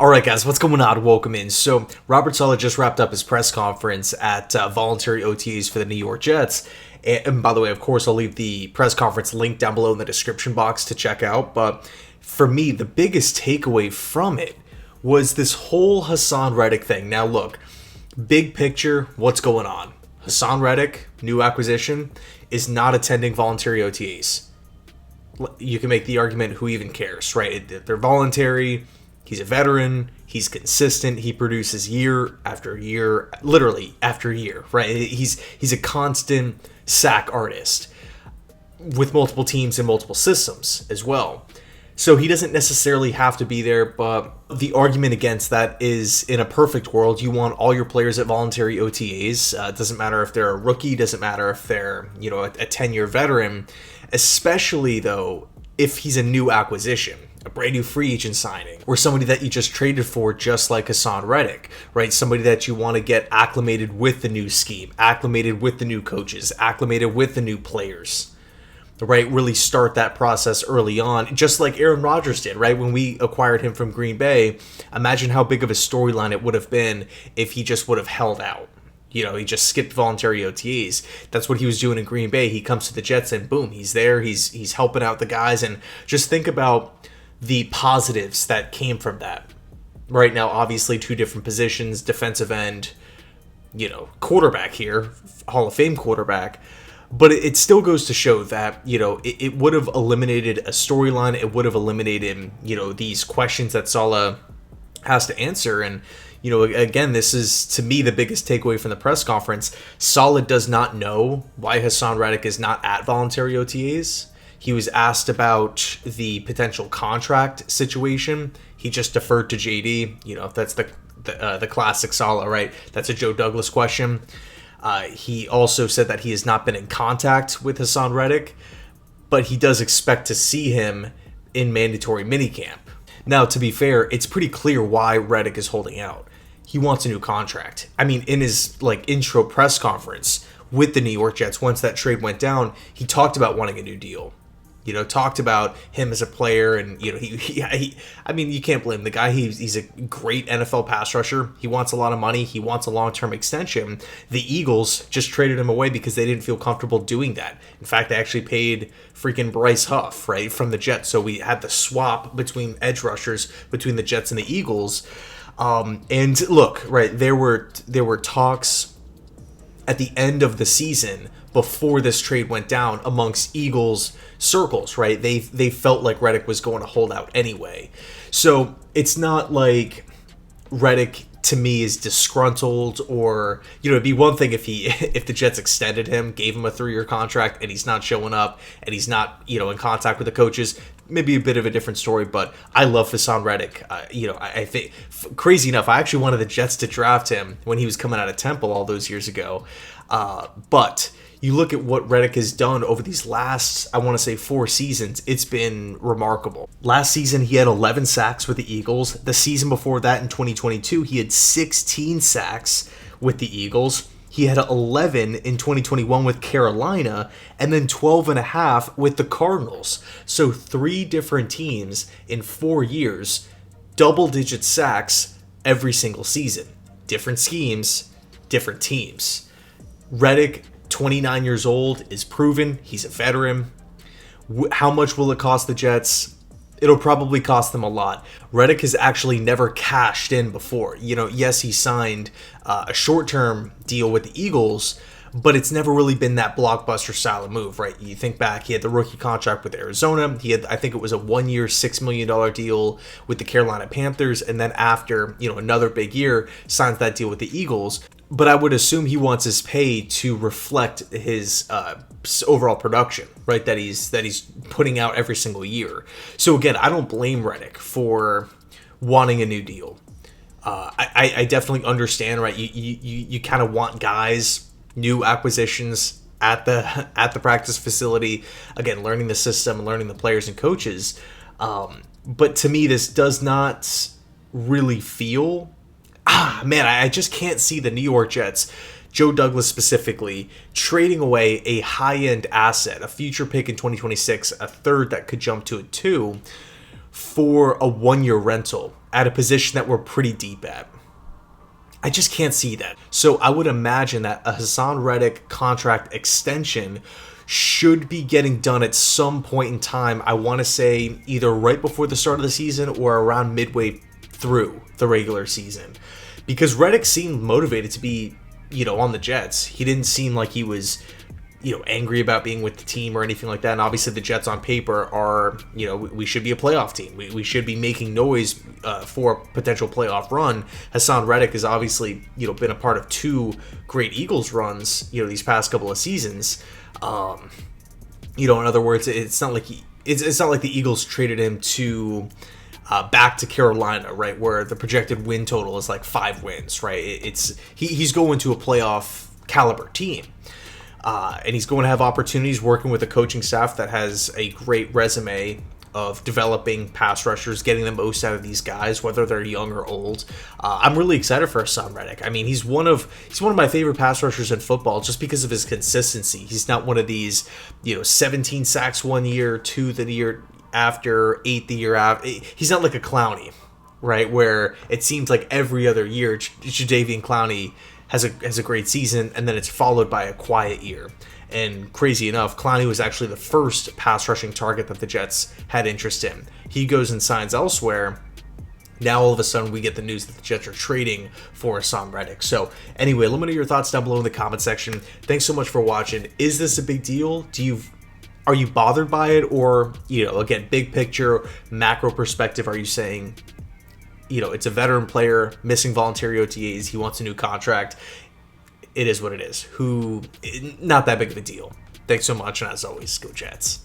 All right, guys, what's going on? Welcome in. So, Robert Saleh just wrapped up his press conference at Voluntary OTAs for the New York Jets. And by the way, of course, I'll leave the press conference link down below in the description box to check out. But for me, the biggest takeaway from it was this whole Hassan Reddick thing. Now, look, big picture, what's going on? Hassan Reddick, new acquisition, is not attending voluntary OTAs. You can make the argument, who even cares, right? They're voluntary. He's a veteran. He's consistent. He produces year after year, literally after year, right? He's a constant sack artist with multiple teams and multiple systems as well. So he doesn't necessarily have to be there, but the argument against that is, in a perfect world, you want all your players at voluntary OTAs. It doesn't matter if they're a rookie, doesn't matter if they're, a 10-year veteran, especially, though, if he's a new acquisition, a brand new free agent signing, or somebody that you just traded for, just like Haason Reddick, right? Somebody that you want to get acclimated with the new scheme, acclimated with the new coaches, acclimated with the new players, right? Really start that process early on, just like Aaron Rodgers did, right? When we acquired him from Green Bay, imagine how big of a storyline it would have been if he just would have held out. He just skipped voluntary OTAs. That's what he was doing in Green Bay. He comes to the Jets and boom, he's there. He's helping out the guys. And just think about the positives that came from that. Right now, obviously, two different positions, defensive end, quarterback here, Hall of Fame quarterback. But it still goes to show that, it would have eliminated a storyline. It would have eliminated, these questions that Saleh has to answer. And, again, this is, to me, the biggest takeaway from the press conference. Saleh does not know why Hassan Reddick is not at voluntary OTAs. He was asked about the potential contract situation. He just deferred to JD. That's the classic Saleh, right? That's a Joe Douglas question. He also said that he has not been in contact with Hassan Reddick, but he does expect to see him in mandatory minicamp. Now, to be fair, it's pretty clear why Reddick is holding out. He wants a new contract. I mean, in his intro press conference with the New York Jets, once that trade went down, he talked about wanting a new deal. Talked about him as a player, and I mean, you can't blame the guy. He's a great NFL pass rusher. He wants a lot of money. He wants a long-term extension. The Eagles just traded him away because they didn't feel comfortable doing that. In fact, they actually paid freaking Bryce Huff, right, from the Jets. So we had the swap between edge rushers between the Jets and the Eagles. And look, right, there were talks at the end of the season before this trade went down amongst Eagles circles, right? They felt like Reddick was going to hold out anyway. So it's not like Reddick, to me, is disgruntled, or, it'd be one thing if the Jets extended him, gave him a 3-year contract, and he's not showing up, and he's not, in contact with the coaches. Maybe a bit of a different story, but I love Hassan Reddick. I think, crazy enough, I actually wanted the Jets to draft him when he was coming out of Temple all those years ago. But you look at what Reddick has done over these last, I want to say, 4 seasons, it's been remarkable. Last season, he had 11 sacks with the Eagles. The season before that, in 2022, he had 16 sacks with the Eagles. He had 11 in 2021 with Carolina, and then 12.5 with the Cardinals. So 3 different teams in 4 years, double-digit sacks every single season. Different schemes, different teams. Reddick, 29 years old, is proven. He's a veteran. How much will it cost the Jets? It'll probably cost them a lot. Reddick has actually never cashed in before. Yes, he signed a short-term deal with the Eagles, but it's never really been that blockbuster style of move, right? You think back, he had the rookie contract with Arizona. He had, I think it was a 1-year, $6 million deal with the Carolina Panthers, and then after, another big year, signs that deal with the Eagles. But I would assume he wants his pay to reflect his overall production, right? That he's putting out every single year. So again, I don't blame Reddick for wanting a new deal. I definitely understand, right? You kind of want guys, new acquisitions at the practice facility. Again, learning the system, learning the players and coaches. But to me, this does not really feel. Man, I just can't see the New York Jets, Joe Douglas specifically, trading away a high-end asset, a future pick in 2026, a third that could jump to a 2, for a 1-year rental at a position that we're pretty deep at. I just can't see that. So I would imagine that a Hassan Reddick contract extension should be getting done at some point in time. I want to say either right before the start of the season or around midway through the regular season. Because Reddick seemed motivated to be, on the Jets. He didn't seem like he was, angry about being with the team or anything like that. And obviously the Jets on paper are, we should be a playoff team. We should be making noise for a potential playoff run. Hassan Reddick has obviously, been a part of 2 great Eagles runs, these past couple of seasons. In other words, it's not like it's not like the Eagles traded him to back to Carolina, right, where the projected win total is like 5 wins, right? He's going to a playoff caliber team. And he's going to have opportunities working with a coaching staff that has a great resume of developing pass rushers, getting the most out of these guys, whether they're young or old. I'm really excited for Hassan Reddick. I mean, he's one of my favorite pass rushers in football just because of his consistency. He's not one of these, 17 sacks 1 year, 2 the year after, 8 the year after. He's not like a Clowney, right, where it seems like every other year Jadeveon Clowney has a great season, and then it's followed by a quiet year. And crazy enough, Clowney was actually the first pass rushing target that the Jets had interest in. He goes and signs elsewhere. Now all of a sudden we get the news that the Jets are trading for Hassan Reddick. So anyway, let me know your thoughts down below in the comment section. Thanks so much for watching. Is this a big deal? Are you bothered by it? Or, again, big picture, macro perspective, are you saying, it's a veteran player, missing voluntary OTAs, he wants a new contract. It is what it is. Not that big of a deal. Thanks so much, and as always, go Jets.